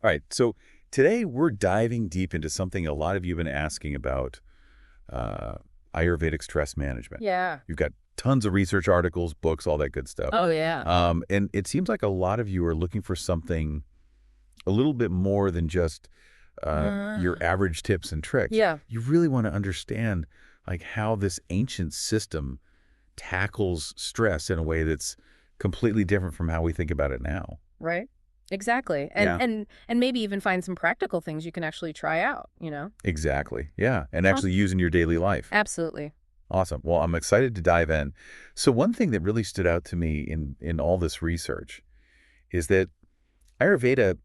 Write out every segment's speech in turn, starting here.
All right, so today we're diving deep into something a lot of you have been asking about, uh, Ayurvedic stress management. Yeah. You've got tons of research articles, books, all that good stuff. Oh, yeah. And it seems like a lot of you are looking for something a little bit more than just your Uh, average tips and tricks. yeah, You really want to understand like how this ancient system tackles stress in a way that's completely different from how we think about it now. right. Exactly. And Yeah. and maybe even find some practical things you can actually try out. Exactly. Yeah. And Huh? actually use in your daily life. Absolutely. Awesome. Well, I'm excited to dive in. So one thing that really stood out to me in all this research is that Ayurveda,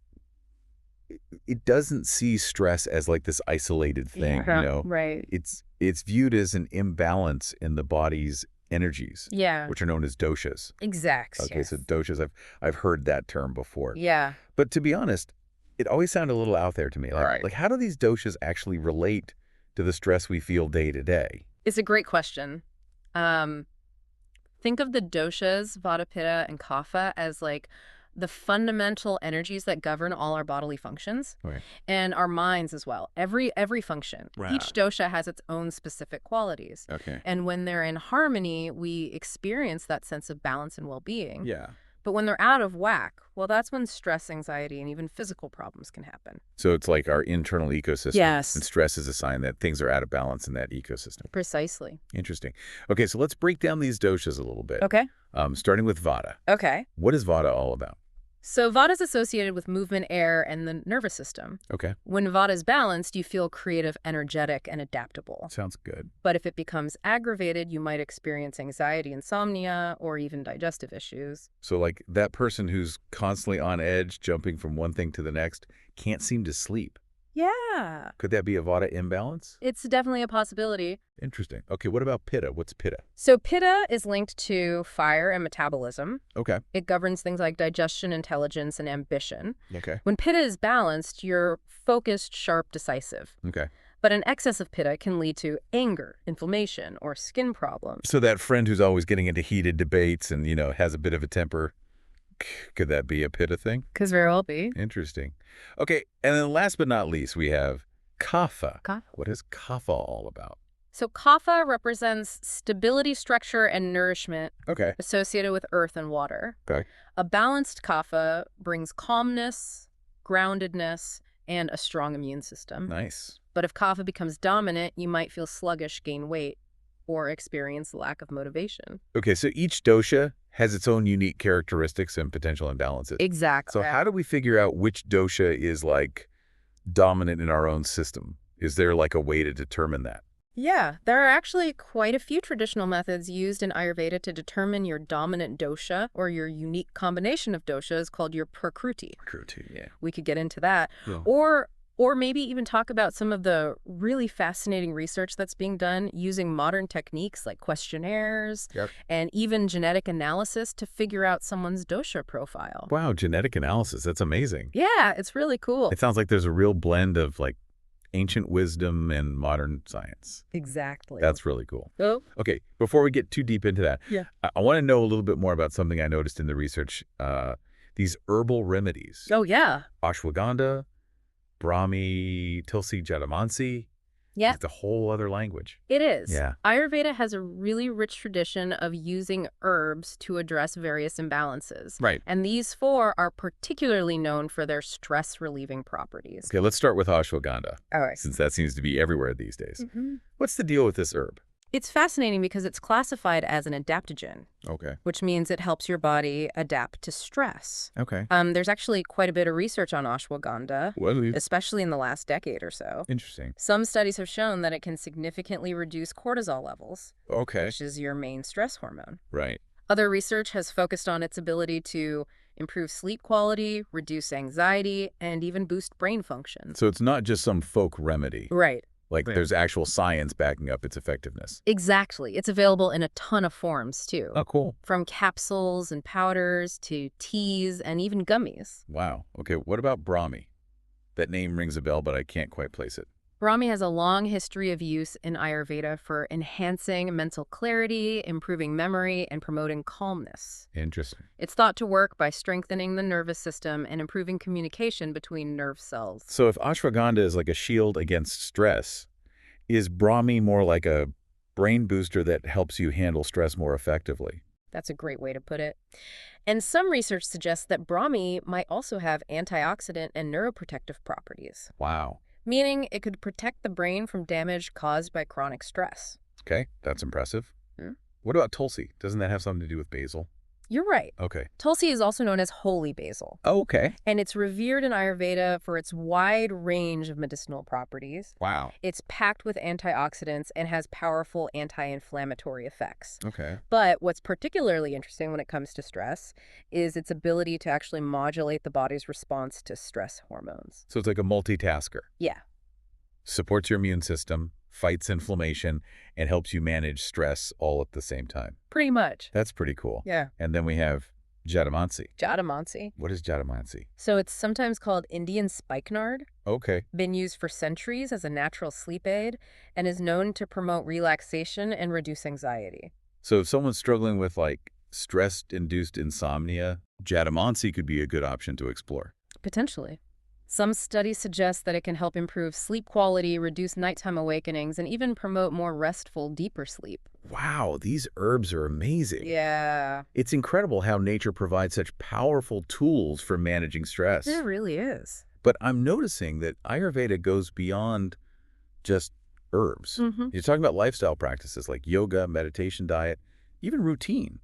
it doesn't see stress as like this isolated thing, Yeah. Right. It's viewed as an imbalance in the body's energies, Yeah. which are known as doshas. Exacts. Okay, so Yes. doshas, I've heard that term before. Yeah. But to be honest, it always sounded a little out there to me. Like, Right. like how do these doshas actually relate to the stress we feel day to day? It's a great question. Um, think of the doshas, Vata, Pitta, and Kapha as like the fundamental energies that govern all our bodily functions Right. and our minds as well. Every function. Right. Each dosha has its own specific qualities. Okay. And when they're in harmony, we experience that sense of balance and well-being. Yeah. But when they're out of whack, well, that's when stress, anxiety, and even physical problems can happen. So it's like our internal ecosystem. Yes. And stress is a sign that things are out of balance in that ecosystem. Precisely. Interesting. Okay, so let's break down these doshas a little bit. Okay. Starting with Vata. Okay. What is Vata all about? So Vata is associated with movement, air, and the nervous system. Okay. When Vata is balanced, you feel creative, energetic, and adaptable. Sounds good. But if it becomes aggravated, you might experience anxiety, insomnia, or even digestive issues. So like that person who's constantly on edge, jumping from one thing to the next, can't seem to sleep. Yeah. Could that be a Vata imbalance? It's definitely a possibility. Interesting. Okay, what about Pitta? What's Pitta? So Pitta is linked to fire and metabolism. Okay. It governs things like digestion, intelligence, and ambition. Okay. When Pitta is balanced, you're focused, sharp, decisive. Okay. But an excess of Pitta can lead to anger, inflammation, or skin problems. So that friend who's always getting into heated debates and, has a bit of a temper, could that be a Pitta thing? Could very well be. Interesting. Okay, and then last but not least, we have Kapha. Kapha. What is Kapha all about? So Kapha represents stability, structure, and nourishment Okay. associated with earth and water. Okay. A balanced Kapha brings calmness, groundedness, and a strong immune system. Nice. But if Kapha becomes dominant, you might feel sluggish, gain weight, or experience lack of motivation. Okay, so each dosha has its own unique characteristics and potential imbalances. Exactly. So how do we figure out which dosha is like dominant in our own system? Is there like a way to determine that? Yeah, there are actually quite a few traditional methods used in Ayurveda to determine your dominant dosha or your unique combination of doshas called your prakruti. Recruiting, yeah. We could get into that. Yeah. Or maybe even talk about some of the really fascinating research that's being done using modern techniques like questionnaires Yep. and even genetic analysis to figure out someone's dosha profile. Wow, genetic analysis. That's amazing. Yeah, it's really cool. It sounds like there's a real blend of like ancient wisdom and modern science. Exactly. That's really cool. Oh, Okay, before we get too deep into that, yeah. I want to know a little bit more about something I noticed in the research. These herbal remedies. Oh, yeah. Ashwagandha, Brahmi, Tulsi, Jatamansi. Yeah. It's a whole other language. It is. Yeah. Ayurveda has a really rich tradition of using herbs to address various imbalances. Right. And these four are particularly known for their stress-relieving properties. Okay, let's start with ashwagandha, All right. since that seems to be everywhere these days. Mm-hmm. What's the deal with this herb? It's fascinating because it's classified as an adaptogen, Okay. which means it helps your body adapt to stress. Okay. There's actually quite a bit of research on ashwagandha, Well, especially in the last decade or so. interesting. Some studies have shown that it can significantly reduce cortisol levels, Okay. which is your main stress hormone. Right. Other research has focused on its ability to improve sleep quality, reduce anxiety, and even boost brain function. So it's not just some folk remedy. Right. Like Right. there's actual science backing up its effectiveness. Exactly. It's available in a ton of forms, too. Oh, cool. From capsules and powders to teas and even gummies. Wow. Okay, what about Brahmi? That name rings a bell, but I can't quite place it. Brahmi has a long history of use in Ayurveda for enhancing mental clarity, improving memory, and promoting calmness. Interesting. It's thought to work by strengthening the nervous system and improving communication between nerve cells. So if ashwagandha is like a shield against stress, is Brahmi more like a brain booster that helps you handle stress more effectively? That's a great way to put it. And some research suggests that Brahmi might also have antioxidant and neuroprotective properties, Wow. meaning it could protect the brain from damage caused by chronic stress. Okay, that's impressive. Hmm? What about Tulsi? Doesn't that have something to do with basil? You're right. Okay. Tulsi is also known as holy basil, Oh, okay. and it's revered in Ayurveda for its wide range of medicinal properties. Wow. It's packed with antioxidants and has powerful anti-inflammatory effects. Okay. But what's particularly interesting when it comes to stress is its ability to actually modulate the body's response to stress hormones. So it's like a multitasker. Yeah, Supports your immune system, fights inflammation, and helps you manage stress all at the same time. pretty much. That's pretty cool. Yeah. And then we have Jatamansi. Jatamansi. What is Jatamansi? So it's sometimes called Indian spikenard, Okay. been used for centuries as a natural sleep aid, and is known to promote relaxation and reduce anxiety. So if someone's struggling with like stress-induced insomnia, Jatamansi could be a good option to explore. Potentially. Some studies suggest that it can help improve sleep quality, reduce nighttime awakenings, and even promote more restful, deeper sleep. Wow, these herbs are amazing. Yeah, It's incredible how nature provides such powerful tools for managing stress. it really is. But I'm noticing that Ayurveda goes beyond just herbs. Mm-hmm. You're talking about lifestyle practices like yoga, meditation, diet, even routine.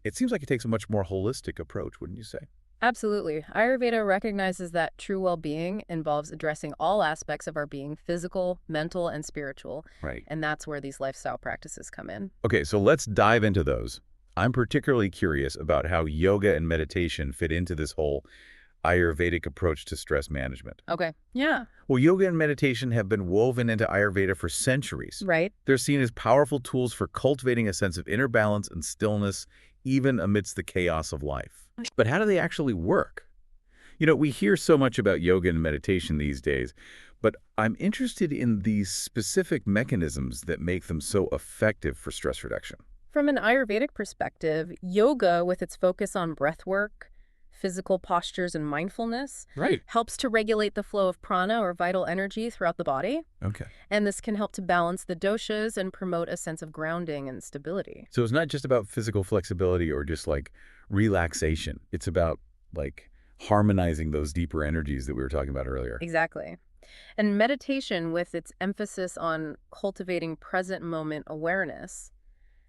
It seems like it takes a much more holistic approach, wouldn't you say? Absolutely. Ayurveda recognizes that true well-being involves addressing all aspects of our being, physical, mental, and spiritual, Right. and that's where these lifestyle practices come in. Okay, so let's dive into those. I'm particularly curious about how yoga and meditation fit into this whole Ayurvedic approach to stress management. Okay. Yeah. Well, yoga and meditation have been woven into Ayurveda for centuries. Right. They're seen as powerful tools for cultivating a sense of inner balance and stillness, even amidst the chaos of life. But how do they actually work? You know, we hear so much about yoga and meditation these days, but I'm interested in these specific mechanisms that make them so effective for stress reduction. From an Ayurvedic perspective, yoga, with its focus on breath work, physical postures, and mindfulness, Right. helps to regulate the flow of prana or vital energy throughout the body. Okay. And this can help to balance the doshas and promote a sense of grounding and stability. So it's not just about physical flexibility or just like relaxation. It's about like harmonizing those deeper energies that we were talking about earlier. Exactly. And meditation, with its emphasis on cultivating present moment awareness,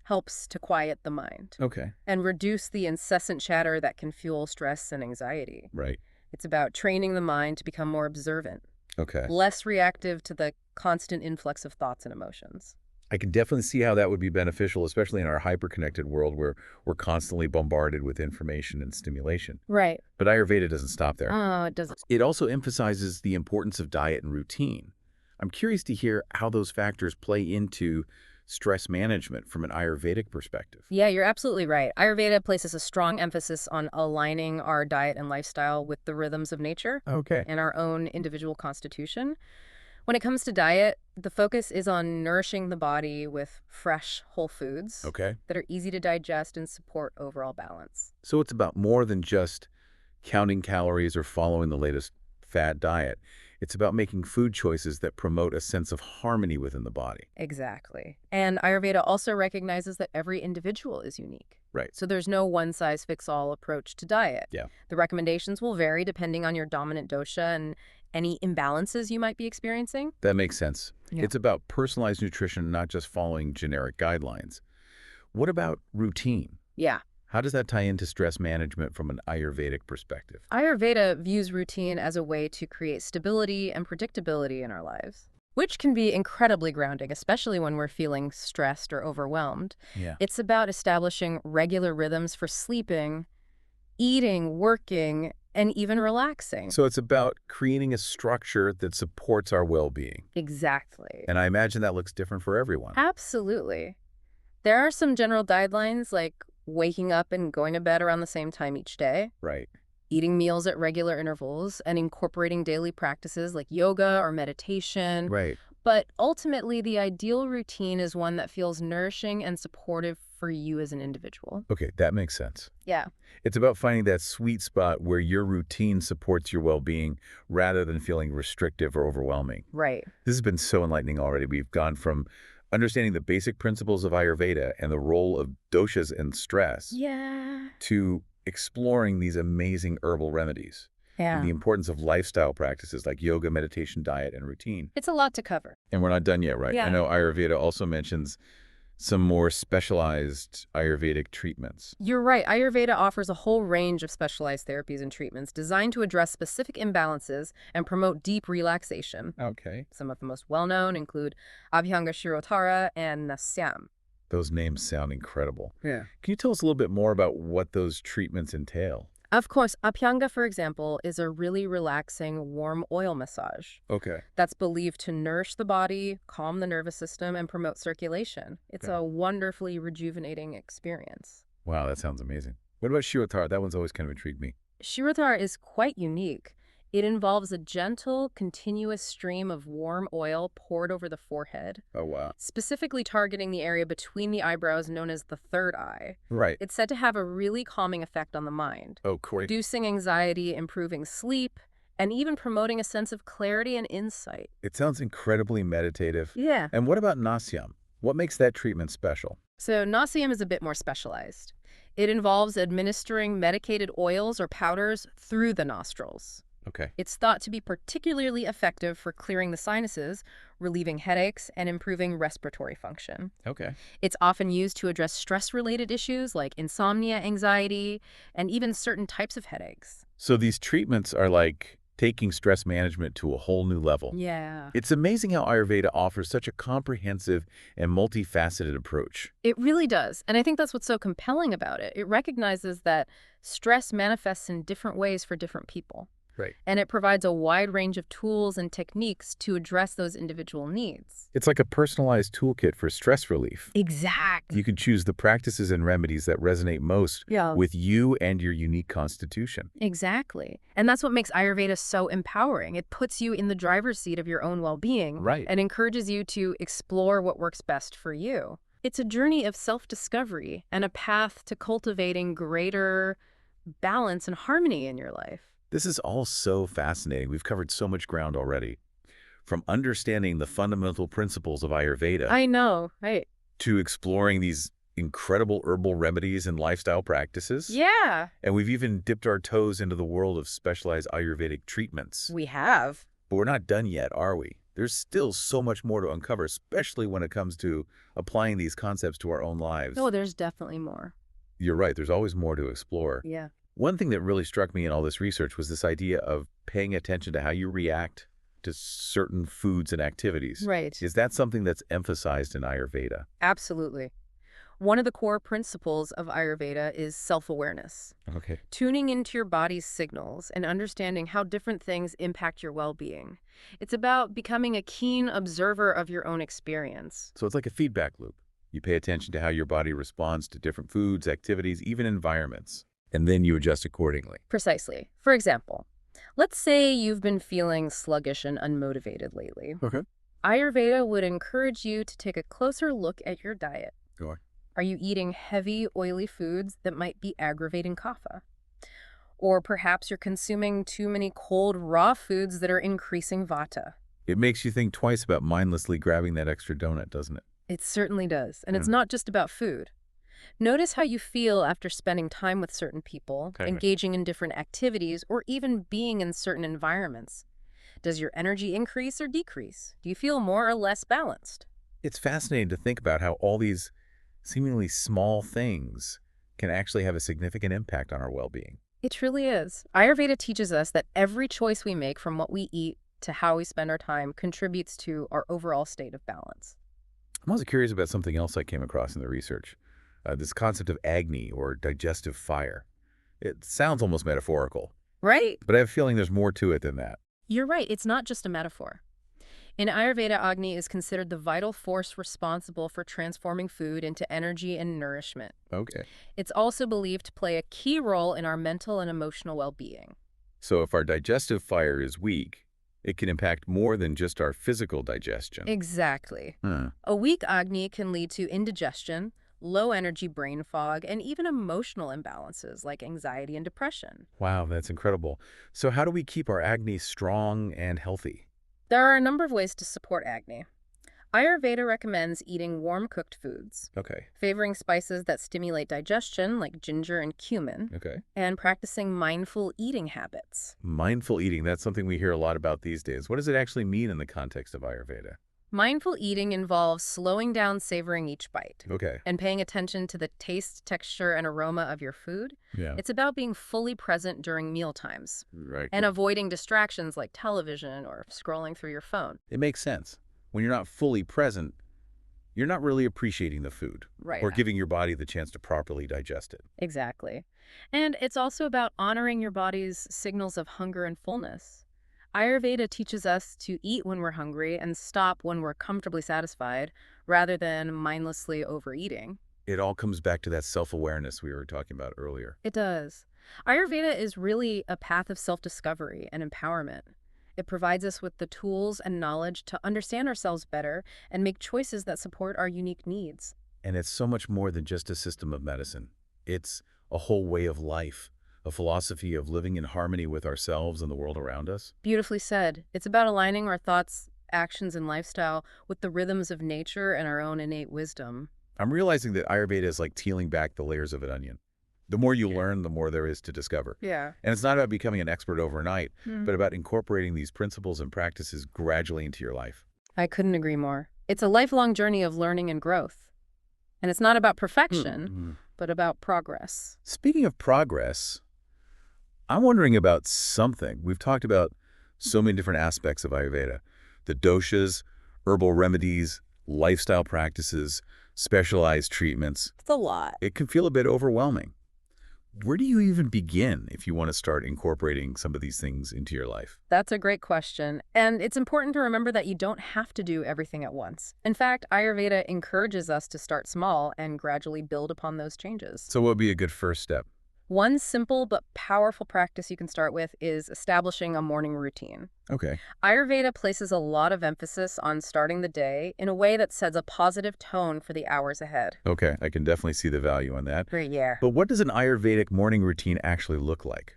helps to quiet the mind Okay. and reduce the incessant chatter that can fuel stress and anxiety. Right. It's about training the mind to become more observant, Okay. less reactive to the constant influx of thoughts and emotions. I can definitely see how that would be beneficial, especially in our hyper-connected world where we're constantly bombarded with information and stimulation. Right. But Ayurveda doesn't stop there. Oh, it doesn't. It also emphasizes the importance of diet and routine. I'm curious to hear how those factors play into stress management from an Ayurvedic perspective. Yeah, you're absolutely right. Ayurveda places a strong emphasis on aligning our diet and lifestyle with the rhythms of nature Okay. and our own individual constitution. When it comes to diet, the focus is on nourishing the body with fresh, whole foods Okay. that are easy to digest and support overall balance. So it's about more than just counting calories or following the latest fad diet. It's about making food choices that promote a sense of harmony within the body. Exactly. And Ayurveda also recognizes that every individual is unique. Right. So there's no one-size-fits-all approach to diet. Yeah. The recommendations will vary depending on your dominant dosha and any imbalances you might be experiencing. That makes sense. Yeah. It's about personalized nutrition, not just following generic guidelines. What about routine? Yeah. How does that tie into stress management from an Ayurvedic perspective? Ayurveda views routine as a way to create stability and predictability in our lives, which can be incredibly grounding, especially when we're feeling stressed or overwhelmed. Yeah. It's about establishing regular rhythms for sleeping, eating, working, and even relaxing. So it's about creating a structure that supports our well-being. Exactly. And I imagine that looks different for everyone. Absolutely. There are some general guidelines like waking up and going to bed around the same time each day. Right. eating meals at regular intervals, and incorporating daily practices like yoga or meditation. Right. But ultimately, the ideal routine is one that feels nourishing and supportive for you as an individual. Okay, that makes sense. Yeah, It's about finding that sweet spot where your routine supports your well-being rather than feeling restrictive or overwhelming. right. This has been so enlightening already. We've gone from understanding the basic principles of Ayurveda and the role of doshas and stress Yeah. to exploring these amazing herbal remedies and Yeah. the importance of lifestyle practices like yoga, meditation, diet, and routine. It's a lot to cover. And we're not done yet, right? I Yeah. know Ayurveda also mentions some more specialized Ayurvedic treatments. You're right. Ayurveda offers a whole range of specialized therapies and treatments designed to address specific imbalances and promote deep relaxation. Okay. Some of the most well-known include Abhyanga Shirotara and Nasyam. Those names sound incredible. Yeah. Can you tell us a little bit more about what those treatments entail? Of course, Abhyanga, for example, is a really relaxing, warm oil massage Okay. that's believed to nourish the body, calm the nervous system, and promote circulation. It's Okay. a wonderfully rejuvenating experience. Wow, that sounds amazing. What about Shirotara? That one's always kind of intrigued me. Shirotara is quite unique. It involves a gentle, continuous stream of warm oil poured over the forehead, Oh, wow. specifically targeting the area between the eyebrows known as the third eye. Right. It's said to have a really calming effect on the mind, Oh, Corey. reducing anxiety, improving sleep, and even promoting a sense of clarity and insight. It sounds incredibly meditative. Yeah. And what about Nasyam? What makes that treatment special? So Nasyam is a bit more specialized. It involves administering medicated oils or powders through the nostrils. Okay. It's thought to be particularly effective for clearing the sinuses, relieving headaches, and improving respiratory function. Okay. It's often used to address stress-related issues like insomnia, anxiety, and even certain types of headaches. So these treatments are like taking stress management to a whole new level. Yeah. It's amazing how Ayurveda offers such a comprehensive and multifaceted approach. It really does. And I think that's what's so compelling about it. It recognizes that stress manifests in different ways for different people. Right. And it provides a wide range of tools and techniques to address those individual needs. It's like a personalized toolkit for stress relief. Exactly. You can choose the practices and remedies that resonate most Yeah. with you and your unique constitution. Exactly. And that's what makes Ayurveda so empowering. It puts you in the driver's seat of your own well-being. Right. And encourages you to explore what works best for you. It's a journey of self-discovery and a path to cultivating greater balance and harmony in your life. This is all so fascinating. We've covered so much ground already. From understanding the fundamental principles of Ayurveda I know, right? to exploring these incredible herbal remedies and lifestyle practices. Yeah, And we've even dipped our toes into the world of specialized Ayurvedic treatments. we have. But we're not done yet, are we? There's still so much more to uncover, especially when it comes to applying these concepts to our own lives. Oh, there's definitely more. You're right. There's always more to explore. Yeah. One thing that really struck me in all this research was this idea of paying attention to how you react to certain foods and activities. Right. Is that something that's emphasized in Ayurveda? Absolutely. One of the core principles of Ayurveda is self-awareness. Okay. Tuning into your body's signals and understanding how different things impact your well-being. It's about becoming a keen observer of your own experience. So it's like a feedback loop. You pay attention to how your body responds to different foods, activities, even environments, and then you adjust accordingly. Precisely. For example, let's say you've been feeling sluggish and unmotivated lately. Okay. Ayurveda would encourage you to take a closer look at your diet. Go on. Are you eating heavy, oily foods that might be aggravating kapha? Or perhaps you're consuming too many cold, raw foods that are increasing vata. It makes you think twice about mindlessly grabbing that extra donut, doesn't it? It certainly does. And it's Mm. not just about food. Notice how you feel after spending time with certain people, Okay. engaging in different activities, or even being in certain environments. Does your energy increase or decrease? Do you feel more or less balanced? It's fascinating to think about how all these seemingly small things can actually have a significant impact on our well-being. It truly is. Ayurveda teaches us that every choice we make, from what we eat to how we spend our time, contributes to our overall state of balance. I'm also curious about something else I came across in the research. This concept of Agni, or digestive fire. It sounds almost metaphorical, Right? but I have a feeling there's more to it than that. You're right. It's not just a metaphor. In Ayurveda, Agni is considered the vital force responsible for transforming food into energy and nourishment. Okay. It's also believed to play a key role in our mental and emotional well-being. So if our digestive fire is weak, it can impact more than just our physical digestion. Exactly. Huh. A weak Agni can lead to indigestion, low energy brain fog, and even emotional imbalances like anxiety and depression. Wow, that's incredible. So how do we keep our Agni strong and healthy? There are a number of ways to support Agni. Ayurveda recommends eating warm-cooked foods, Okay. favoring spices that stimulate digestion like ginger and cumin, Okay. and practicing mindful eating habits. Mindful eating, that's something we hear a lot about these days. What does it actually mean in the context of Ayurveda? Mindful eating involves slowing down savoring each bite Okay. and paying attention to the taste, texture, and aroma of your food. Yeah. It's about being fully present during meal times Right. and avoiding distractions like television or scrolling through your phone. It makes sense. When you're not fully present, you're not really appreciating the food Right. or giving your body the chance to properly digest it. Exactly. And it's also about honoring your body's signals of hunger and fullness. Ayurveda teaches us to eat when we're hungry and stop when we're comfortably satisfied, rather than mindlessly overeating. It all comes back to that self-awareness we were talking about earlier. It does. Ayurveda is really a path of self-discovery and empowerment. It provides us with the tools and knowledge to understand ourselves better and make choices that support our unique needs. And it's so much more than just a system of medicine. It's a whole way of life, a philosophy of living in harmony with ourselves and the world around us. Beautifully said. It's about aligning our thoughts, actions, and lifestyle with the rhythms of nature and our own innate wisdom. I'm realizing that Ayurveda is like peeling back the layers of an onion. The more you learn, the more there is to discover. Yeah. And it's not about becoming an expert overnight, Mm. but about incorporating these principles and practices gradually into your life. I couldn't agree more. It's a lifelong journey of learning and growth. And it's not about perfection, Mm. but about progress. Speaking of progress, I'm wondering about something. We've talked about so many different aspects of Ayurveda. The doshas, herbal remedies, lifestyle practices, specialized treatments. It's a lot. It can feel a bit overwhelming. Where do you even begin if you want to start incorporating some of these things into your life? That's a great question. And it's important to remember that you don't have to do everything at once. In fact, Ayurveda encourages us to start small and gradually build upon those changes. So what would be a good first step? One simple but powerful practice you can start with is establishing a morning routine. Okay. Ayurveda places a lot of emphasis on starting the day in a way that sets a positive tone for the hours ahead. Okay, I can definitely see the value in that. Great, yeah. But what does an Ayurvedic morning routine actually look like?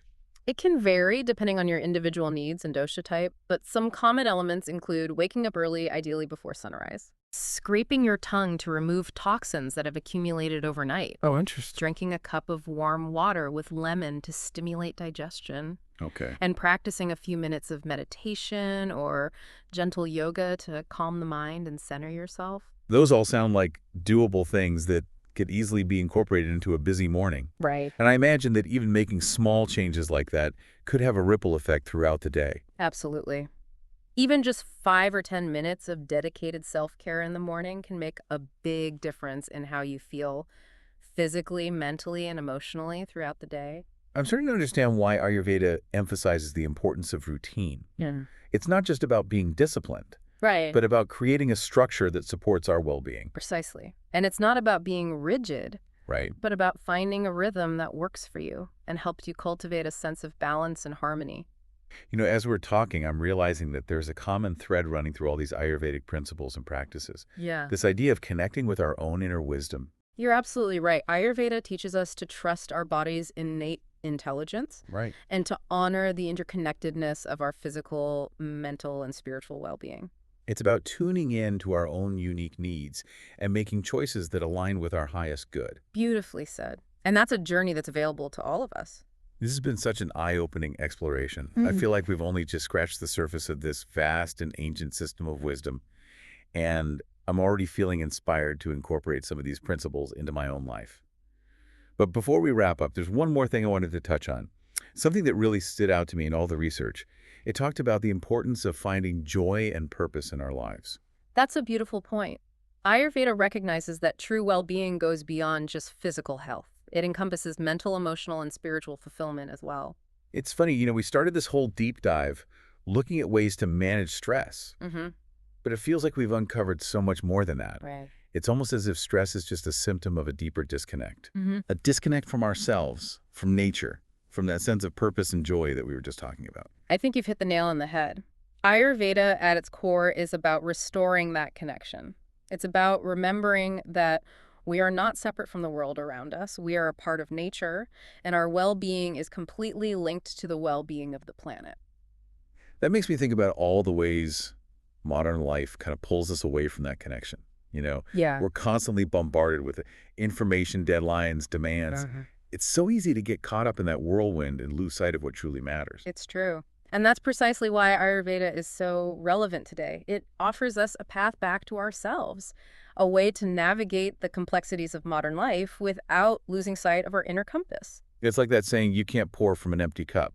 It can vary depending on your individual needs and dosha type, but some common elements include waking up early, ideally before sunrise, scraping your tongue to remove toxins that have accumulated overnight, Oh, interesting. drinking a cup of warm water with lemon to stimulate digestion, Okay. and practicing a few minutes of meditation or gentle yoga to calm the mind and center yourself. Those all sound like doable things that could easily be incorporated into a busy morning. Right. And I imagine that even making small changes like that could have a ripple effect throughout the day. Absolutely. Even just 5 or 10 minutes of dedicated self-care in the morning can make a big difference in how you feel physically, mentally, and emotionally throughout the day. I'm starting to understand why Ayurveda emphasizes the importance of routine. Yeah. It's not just about being disciplined, Right. but about creating a structure that supports our well-being. Precisely. And it's not about being rigid, Right. but about finding a rhythm that works for you and helps you cultivate a sense of balance and harmony. You know, as we're talking, I'm realizing that there's a common thread running through all these Ayurvedic principles and practices. Yeah. This idea of connecting with our own inner wisdom. You're absolutely right. Ayurveda teaches us to trust our body's innate intelligence Right. and to honor the interconnectedness of our physical, mental, and spiritual well-being. It's about tuning in to our own unique needs and making choices that align with our highest good. Beautifully said. And that's a journey that's available to all of us. This has been such an eye-opening exploration. I feel like we've only just scratched the surface of this vast and ancient system of wisdom, and I'm already feeling inspired to incorporate some of these principles into my own life. But before we wrap up, there's one more thing I wanted to touch on. Something that really stood out to me in all the research. It talked about the importance of finding joy and purpose in our lives. That's a beautiful point. Ayurveda recognizes that true well-being goes beyond just physical health. It encompasses mental, emotional, and spiritual fulfillment as well. It's funny, we started this whole deep dive looking at ways to manage stress. Mm-hmm. But it feels like we've uncovered so much more than that. Right. It's almost as if stress is just a symptom of a deeper disconnect. Hmm. A disconnect from ourselves, from nature, from that sense of purpose and joy that we were just talking about. I think you've hit the nail on the head. Ayurveda at its core is about restoring that connection. It's about remembering that we are not separate from the world around us. We are a part of nature, and our well-being is completely linked to the well-being of the planet. That makes me think about all the ways modern life kind of pulls us away from that connection. You know, Yeah. we're constantly bombarded with information, deadlines, demands. It's so easy to get caught up in that whirlwind and lose sight of what truly matters. It's true. And that's precisely why Ayurveda is so relevant today. It offers us a path back to ourselves, a way to navigate the complexities of modern life without losing sight of our inner compass. It's like that saying, you can't pour from an empty cup.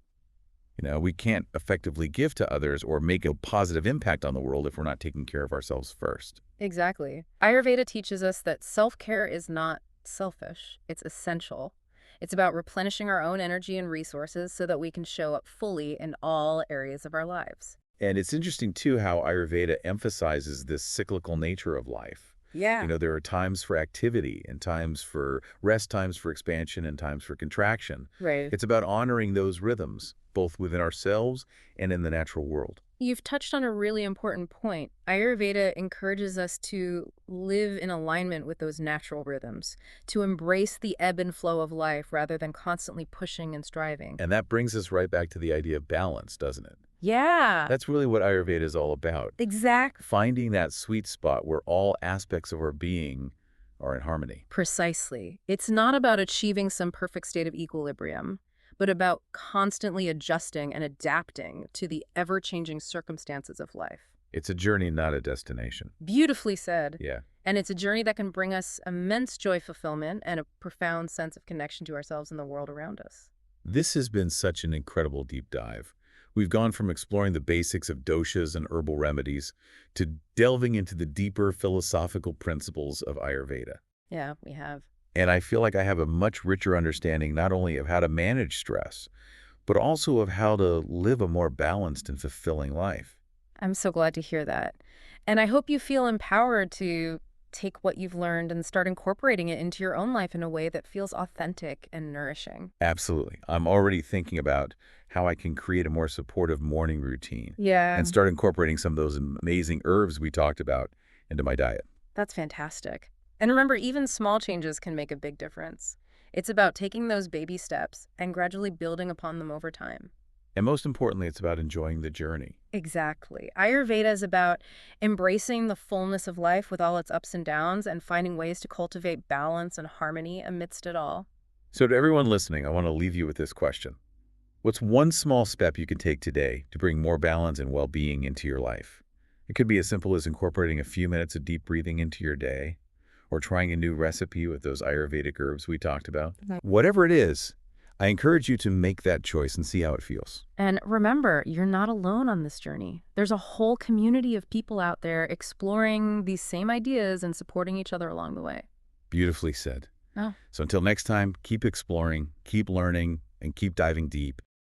You know, we can't effectively give to others or make a positive impact on the world if we're not taking care of ourselves first. Exactly. Ayurveda teaches us that self-care is not selfish, it's essential. It's about replenishing our own energy and resources so that we can show up fully in all areas of our lives. And it's interesting, too, how Ayurveda emphasizes this cyclical nature of life. You Yeah. know, there are times for activity and times for rest, times for expansion, and times for contraction. Right. It's about honoring those rhythms, both within ourselves and in the natural world. You've touched on a really important point. Ayurveda encourages us to live in alignment with those natural rhythms, to embrace the ebb and flow of life rather than constantly pushing and striving. And that brings us right back to the idea of balance, doesn't it? Yeah, That's really what Ayurveda is all about. exactly. Finding that sweet spot where all aspects of our being are in harmony. Precisely. It's not about achieving some perfect state of equilibrium, but about constantly adjusting and adapting to the ever-changing circumstances of life. It's a journey, not a destination. Beautifully said. Yeah. And it's a journey that can bring us immense joy, fulfillment, and a profound sense of connection to ourselves and the world around us. This has been such an incredible deep dive. We've gone from exploring the basics of doshas and herbal remedies to delving into the deeper philosophical principles of Ayurveda. Yeah, we have. And I feel like I have a much richer understanding not only of how to manage stress, but also of how to live a more balanced and fulfilling life. I'm so glad to hear that. And I hope you feel empowered to take what you've learned and start incorporating it into your own life in a way that feels authentic and nourishing. Absolutely. I'm already thinking about how I can create a more supportive morning routine Yeah, and start incorporating some of those amazing herbs we talked about into my diet. that's fantastic. And remember, even small changes can make a big difference. It's about taking those baby steps and gradually building upon them over time. And most importantly, it's about enjoying the journey. Exactly. Ayurveda is about embracing the fullness of life with all its ups and downs and finding ways to cultivate balance and harmony amidst it all. So to everyone listening, I want to leave you with this question. What's one small step you can take today to bring more balance and well-being into your life? It could be as simple as incorporating a few minutes of deep breathing into your day, or trying a new recipe with those Ayurvedic herbs we talked about. Whatever it is, I encourage you to make that choice and see how it feels. And remember, you're not alone on this journey. There's a whole community of people out there exploring these same ideas and supporting each other along the way. Beautifully said. Oh. So until next time, keep exploring, keep learning, and keep diving deep.